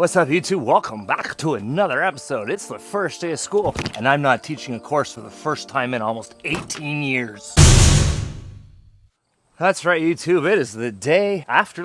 What's up, YouTube? Welcome back to another episode. It's the first day of school, and I'm not teaching a course for the first time in almost 18 years. That's right, YouTube. It is the day after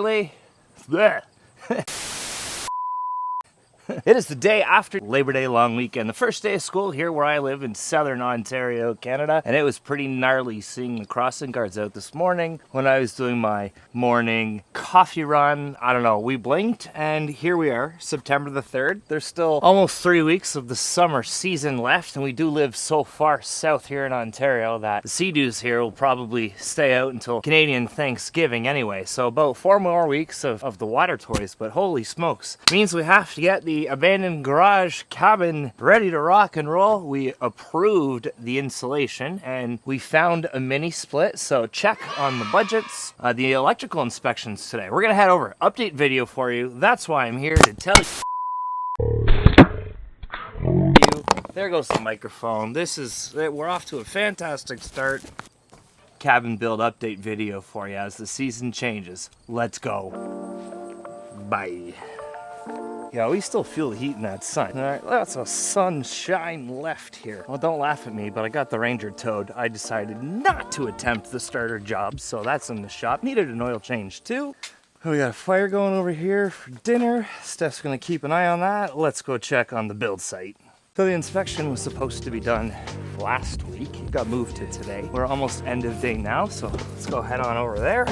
It is the day after Labor Day long weekend, the first day of school here where I live in southern Ontario, Canada, and it was pretty gnarly seeing the crossing guards out this morning when I was doing my morning coffee run. I don't know, we blinked and here we are, September the 3rd. There's still almost 3 weeks of the summer season left, and we do live so far south here in Ontario that the sea-doos here will probably stay out until Canadian Thanksgiving anyway. So about 4 more weeks of the water toys, but holy smokes. Means we have to get the abandoned garage cabin ready to rock and roll. We approved the insulation and we found a mini split, so check on the budgets. The electrical inspections today. We're gonna head over, update video for you. That's why I'm here to tell you. There goes the microphone. We're off to a fantastic start. Cabin build update video for you as the season changes. Let's go. Bye. Yeah, we still feel the heat in that sun. All right, lots of sunshine left here. Well, don't laugh at me, but I got the Ranger towed. I decided not to attempt the starter job, so that's in the shop. Needed an oil change too. We got a fire going over here for dinner. Steph's gonna keep an eye on that. Let's go check on the build site. So the inspection was supposed to be done last week. It got moved to today. We're almost end of day now, so let's go head on over there.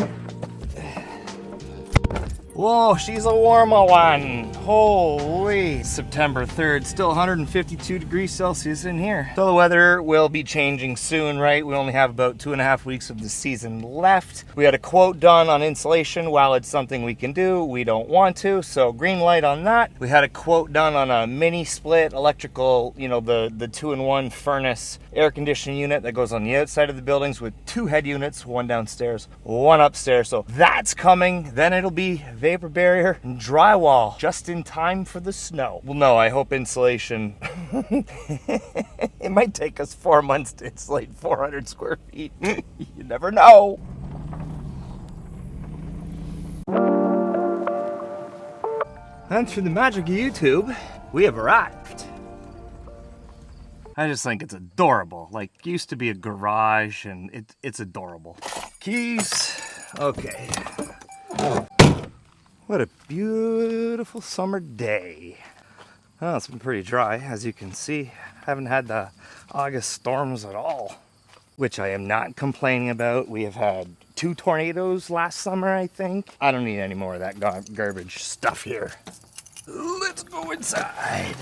Whoa, she's a warmer one. Holy. September 3rd, still 152 degrees Celsius in here. So the weather will be changing soon, right? We only have about 2.5 weeks of the season left. We had a quote done on insulation. While it's something we can do, we don't want to, so green light on that. We had a quote done on a mini split electrical, you know, the 2-in-1 furnace air conditioning unit that goes on the outside of the buildings with 2 head units, one downstairs, one upstairs. So that's coming. Then it'll be vapor barrier and drywall just in time for the snow. Well, no, I hope insulation. It might take us 4 months to insulate 400 square feet. You never know. And through the magic of YouTube, we have arrived. I just think it's adorable. Like, it used to be a garage and it's adorable. Keys. Okay. What a beautiful summer day. Oh, it's been pretty dry, as you can see. Haven't had the August storms at all, which I am not complaining about. We have had 2 tornadoes last summer, I think. I don't need any more of that garbage stuff here. Let's go inside.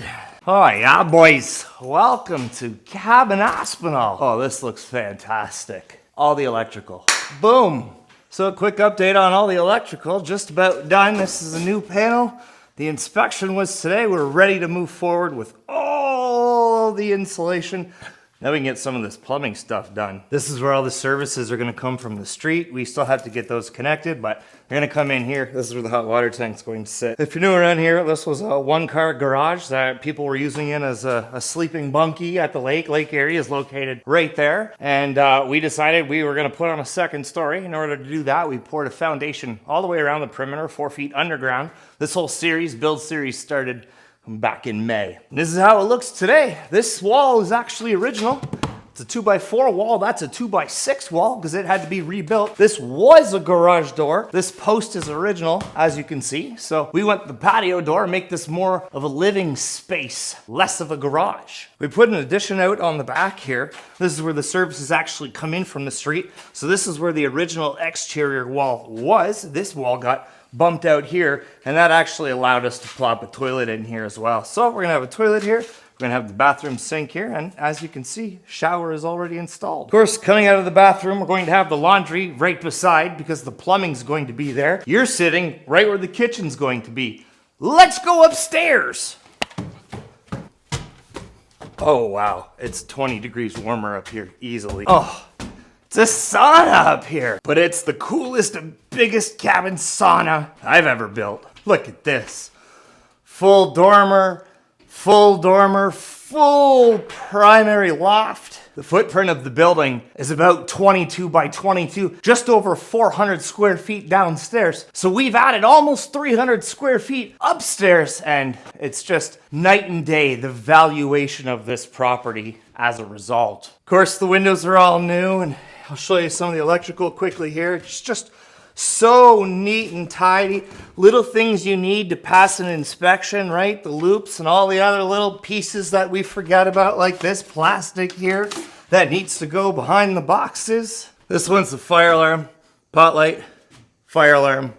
Oh yeah, boys. Welcome to Cabin Aspinall. Oh, this looks fantastic. All the electrical. Boom. So a quick update on all the electrical, just about done. This is a new panel. The inspection was today. We're ready to move forward with all the insulation. Now we can get some of this plumbing stuff done. This is where all the services are gonna come from the street. We still have to get those connected, but they're gonna come in here. This is where the hot water tank's going to sit. If you're new around here, this was a 1-car garage that people were using it as a sleeping bunkie at the lake. Lake Erie is located right there. And we decided we were gonna put on a 2nd story. In order to do that, we poured a foundation all the way around the perimeter, 4 feet underground. This whole build series started back in May. And this is how it looks today. This wall is actually original. It's a 2x4 wall. That's a 2x6 wall because it had to be rebuilt. This was a garage door. This post is original, as you can see. So we went the patio door, make this more of a living space, less of a garage. We put an addition out on the back here. This is where the services actually come in from the street. So this is where the original exterior wall was. This wall got bumped out here, and that actually allowed us to plop a toilet in here as well. So we're gonna have a toilet here, we're gonna have the bathroom sink here, and as you can see, shower is already installed. Of course, coming out of the bathroom, we're going to have the laundry right beside because the plumbing's going to be there. You're sitting right where the kitchen's going to be. Let's go upstairs. Oh wow, it's 20 degrees warmer up here easily. Oh. It's a sauna up here, but it's the coolest and biggest cabin sauna I've ever built. Look at this. Full dormer, full primary loft. The footprint of the building is about 22 by 22, just over 400 square feet downstairs. So we've added almost 300 square feet upstairs, and it's just night and day, the valuation of this property as a result. Of course, the windows are all new, and I'll show you some of the electrical quickly here. It's just so neat and tidy. Little things you need to pass an inspection, right? The loops and all the other little pieces that we forget about, like this plastic here that needs to go behind the boxes. This one's the fire alarm, pot light, fire alarm,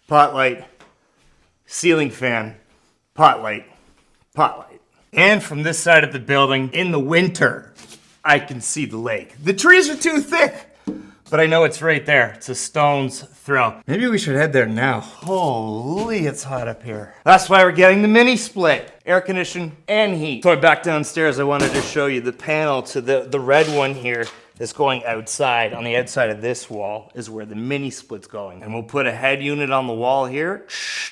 pot light, ceiling fan, pot light, pot light. And from this side of the building, in the winter, I can see the lake. The trees are too thick, but I know it's right there. It's a stone's throw. Maybe we should head there now. Holy, it's hot up here. That's why we're getting the mini split. Air condition and heat. So back downstairs, I wanted to show you the panel to the red one here is going outside. On the outside of this wall is where the mini split's going. And we'll put a head unit on the wall here,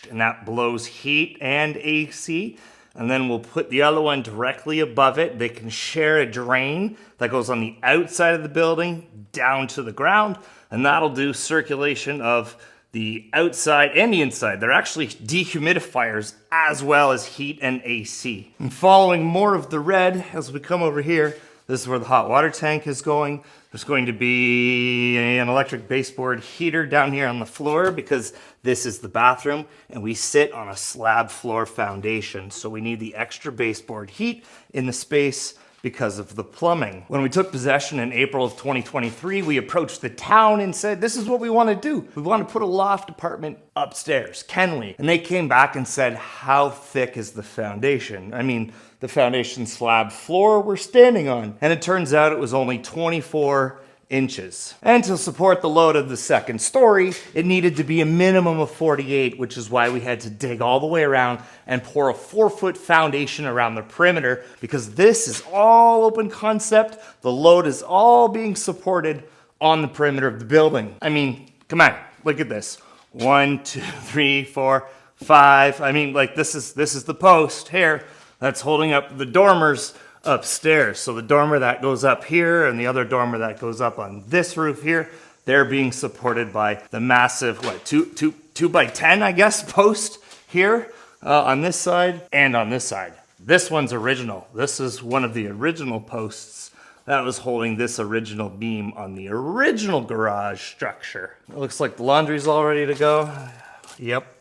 and that blows heat and AC. And then we'll put the other one directly above it. They can share a drain that goes on the outside of the building down to the ground, and that'll do circulation of the outside and the inside. They're actually dehumidifiers as well as heat and AC. And following more of the red, as we come over here, this is where the hot water tank is going. There's going to be an electric baseboard heater down here on the floor because this is the bathroom and we sit on a slab floor foundation. So we need the extra baseboard heat in the space because of the plumbing. When we took possession in April of 2023, we approached the town and said, this is what we want to do. We want to put a loft apartment upstairs. Can we? And they came back and said, how thick is the foundation? I mean, the foundation slab floor we're standing on. And it turns out it was only 24 inches. And to support the load of the second story, it needed to be a minimum of 48, which is why we had to dig all the way around and pour a 4-foot foundation around the perimeter, because this is all open concept. The load is all being supported on the perimeter of the building. I mean, come on, look at this. 1, 2, 3, 4, 5. I mean, like this is the post here that's holding up the dormers upstairs. So the dormer that goes up here and the other dormer that goes up on this roof here, they're being supported by the massive, what, 2 by 10, I guess, post here on this side and on this side. This one's original. This is one of the original posts that was holding this original beam on the original garage structure. It looks like the laundry's all ready to go. Yep.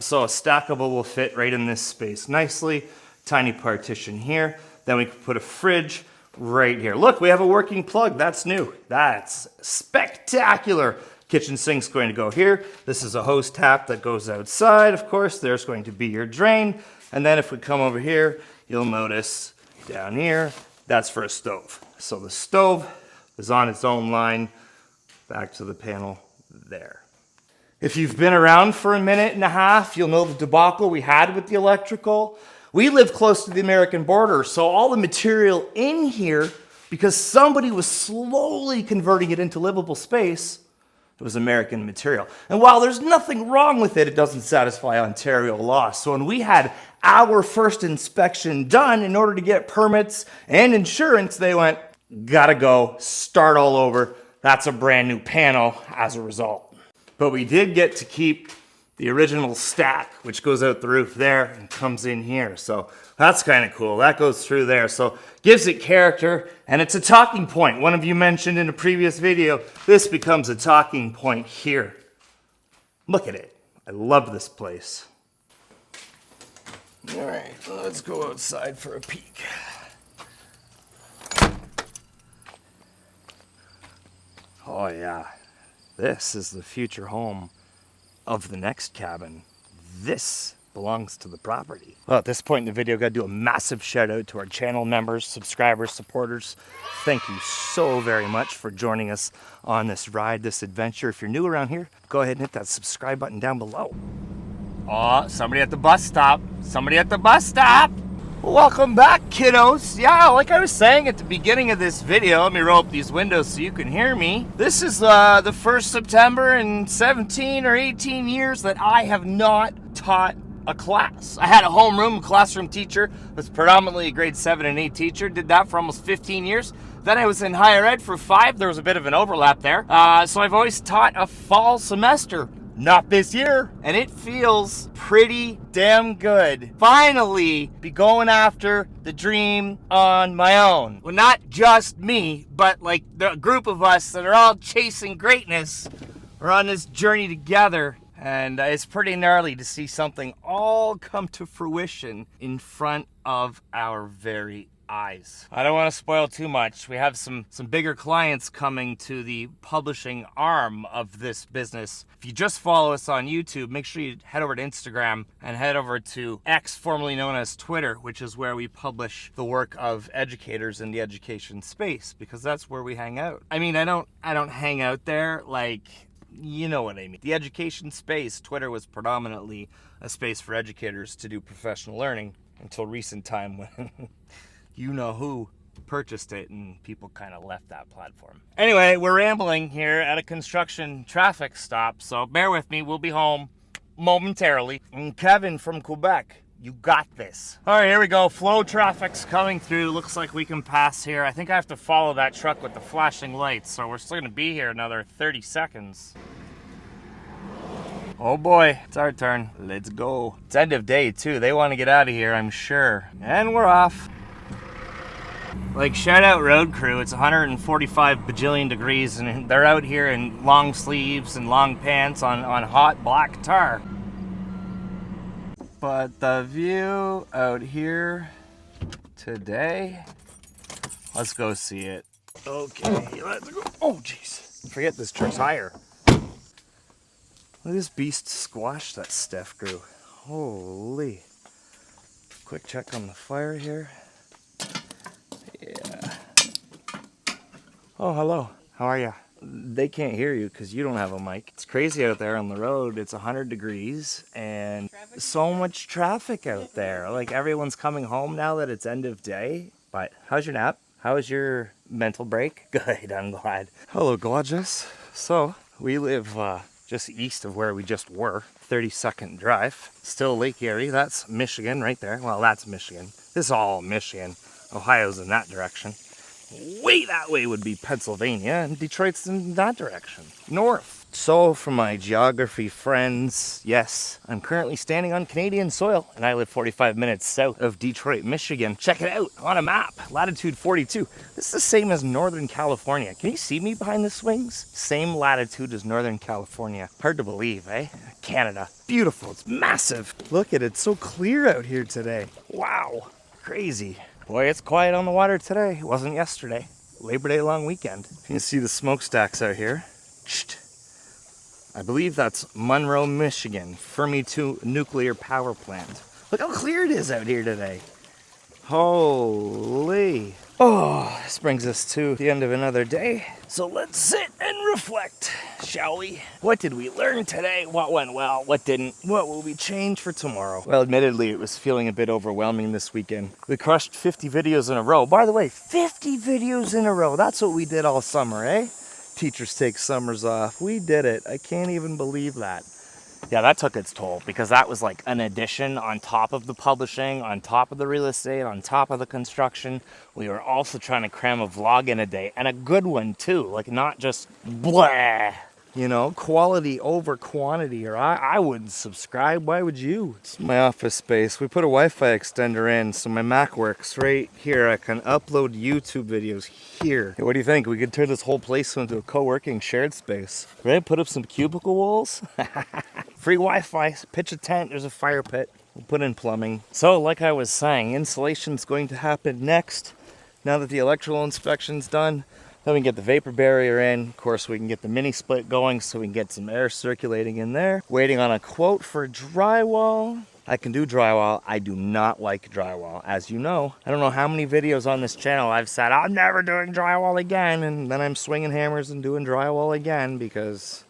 So a stackable will fit right in this space nicely. Tiny partition here. Then we can put a fridge right here. Look, we have a working plug. That's new. That's spectacular. Kitchen sink's going to go here. This is a hose tap that goes outside, of course. There's going to be your drain. And then if we come over here, you'll notice down here, that's for a stove. So the stove is on its own line back to the panel there. If you've been around for a minute and a half, you'll know the debacle we had with the electrical. We live close to the American border, so all the material in here, because somebody was slowly converting it into livable space, it was American material. And while there's nothing wrong with it, it doesn't satisfy Ontario law. So when we had our first inspection done, in order to get permits and insurance, they went, gotta go, start all over. That's a brand new panel as a result. But we did get to keep the original stack, which goes out the roof there and comes in here. So that's kind of cool. That goes through there. So gives it character, and it's a talking point. One of you mentioned in a previous video, this becomes a talking point here. Look at it. I love this place. All right, let's go outside for a peek. Oh yeah, this is the future home of the next cabin. This belongs to the property. Well, at this point in the video, I gotta do a massive shout out to our channel members, subscribers, supporters. Thank you so very much for joining us on this ride, this adventure. If you're new around here, go ahead and hit that subscribe button down below. Oh, somebody at the bus stop. Somebody at the bus stop. Welcome back, kiddos. Yeah, like I was saying at the beginning of this video, let me roll up these windows so you can hear me. This is the first September in 17 or 18 years that I have not taught a class. I had a homeroom classroom teacher, was predominantly a grade 7 and 8 teacher, did that for almost 15 years. Then I was in higher ed for 5, there was a bit of an overlap there. So I've always taught a fall semester. Not this year. And it feels pretty damn good. Finally be going after the dream on my own. Well, not just me, but like the group of us that are all chasing greatness. We're on this journey together. And it's pretty gnarly to see something all come to fruition in front of our very eyes. I don't want to spoil too much. We have some bigger clients coming to the publishing arm of this business. If you just follow us on YouTube, make sure you head over to Instagram and head over to X, formerly known as Twitter, which is where we publish the work of educators in the education space, because that's where we hang out. I mean, I don't hang out there like, you know what I mean. The education space, Twitter was predominantly a space for educators to do professional learning until recent time when you know who purchased it and people kind of left that platform. Anyway, we're rambling here at a construction traffic stop, so bear with me. We'll be home momentarily. And Kevin from Quebec, you got this. All right, here we go. Flow traffic's coming through. Looks like we can pass here. I think I have to follow that truck with the flashing lights, so we're still gonna be here another 30 seconds. Oh boy, it's our turn. Let's go. It's end of day too. They want to get out of here, I'm sure. And we're off. Like, shout out road crew. It's 145 bajillion degrees and they're out here in long sleeves and long pants on hot black tar. But the view out here today, let's go see it. Okay, let's go. Oh jeez, forget this truck's higher. Look at this beast squash that Steph grew. Holy. Quick check on the fire here. Yeah. Oh, hello. How are ya? They can't hear you because you don't have a mic. It's crazy out there on the road. It's 100 degrees and so much traffic out there. Like, everyone's coming home now that it's end of day. But how's your nap? How was your mental break? Good, I'm glad. Hello, gorgeous. So, we live just east of where we just were. 30-second drive. Still Lake Erie. That's Michigan right there. Well, that's Michigan. This is all Michigan. Ohio's in that direction. Way that way would be Pennsylvania, and Detroit's in that direction, north. So, for my geography friends, yes, I'm currently standing on Canadian soil, and I live 45 minutes south of Detroit, Michigan. Check it out on a map, latitude 42. This is the same as Northern California. Can you see me behind the swings? Same latitude as Northern California. Hard to believe, eh? Canada. Beautiful, it's massive. Look at it, it's so clear out here today. Wow, crazy. Boy, it's quiet on the water today. It wasn't yesterday. Labor Day long weekend. You can see the smokestacks out here. I believe that's Monroe, Michigan. Fermi 2 nuclear power plant. Look how clear it is out here today. Holy. Oh, this brings us to the end of another day. So let's sit and reflect, shall we? What did we learn today? What went well? What didn't? What will we change for tomorrow? Well, admittedly, it was feeling a bit overwhelming this weekend. We crushed 50 videos in a row. By the way, 50 videos in a row. That's what we did all summer, eh? Teachers take summers off. We did it. I can't even believe that. Yeah, that took its toll because that was like an addition on top of the publishing, on top of the real estate, on top of the construction. We were also trying to cram a vlog in a day, and a good one too, like not just blah. You know, quality over quantity, or I wouldn't subscribe. Why would you? It's my office space. We put a Wi-Fi extender in, so my Mac works right here. I can upload YouTube videos here. Hey, what do you think? We could turn this whole place into a co-working shared space. Right? Put up some cubicle walls. Free Wi-Fi. Pitch a tent. There's a fire pit. We'll put in plumbing. So, like I was saying, insulation's going to happen next. Now that the electrical inspection's done, then we can get the vapor barrier in. Of course, we can get the mini split going so we can get some air circulating in there. Waiting on a quote for drywall. I can do drywall. I do not like drywall, as you know. I don't know how many videos on this channel I've said, I'm never doing drywall again, and then I'm swinging hammers and doing drywall again because,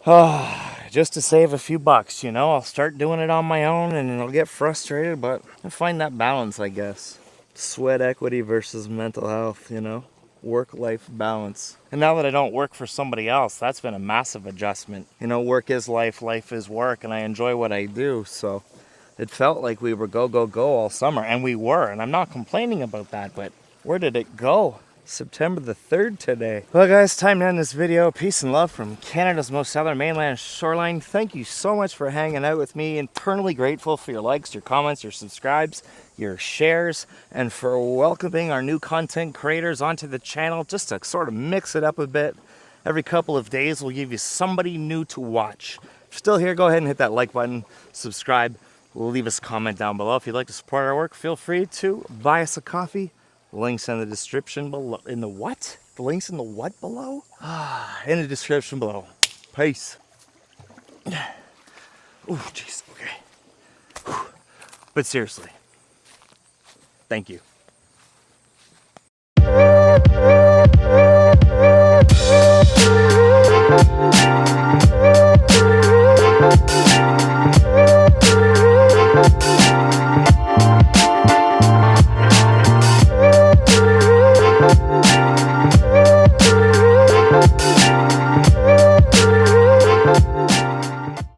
just to save a few bucks, you know? I'll start doing it on my own and I'll get frustrated, but I find that balance, I guess. Sweat equity versus mental health, you know? Work-life balance. And now that I don't work for somebody else, that's been a massive adjustment. You know, work is life, life is work, and I enjoy what I do, so It felt like we were go, go, go all summer, and we were, and I'm not complaining about that, but where did it go? September the 3rd today. Well guys, time to end this video. Peace and love from Canada's most southern mainland shoreline. Thank you so much for hanging out with me. Eternally grateful for your likes, your comments, your subscribes, your shares, and for welcoming our new content creators onto the channel, just to sort of mix it up a bit. Every couple of days we'll give you somebody new to watch. If you're still here, go ahead and hit that like button, subscribe, leave us a comment down below. If you'd like to support our work, feel free to buy us a coffee. Links in the description below. In the what? The links in the what below? In the description below. Peace. Oh, jeez. Okay. But seriously, thank you.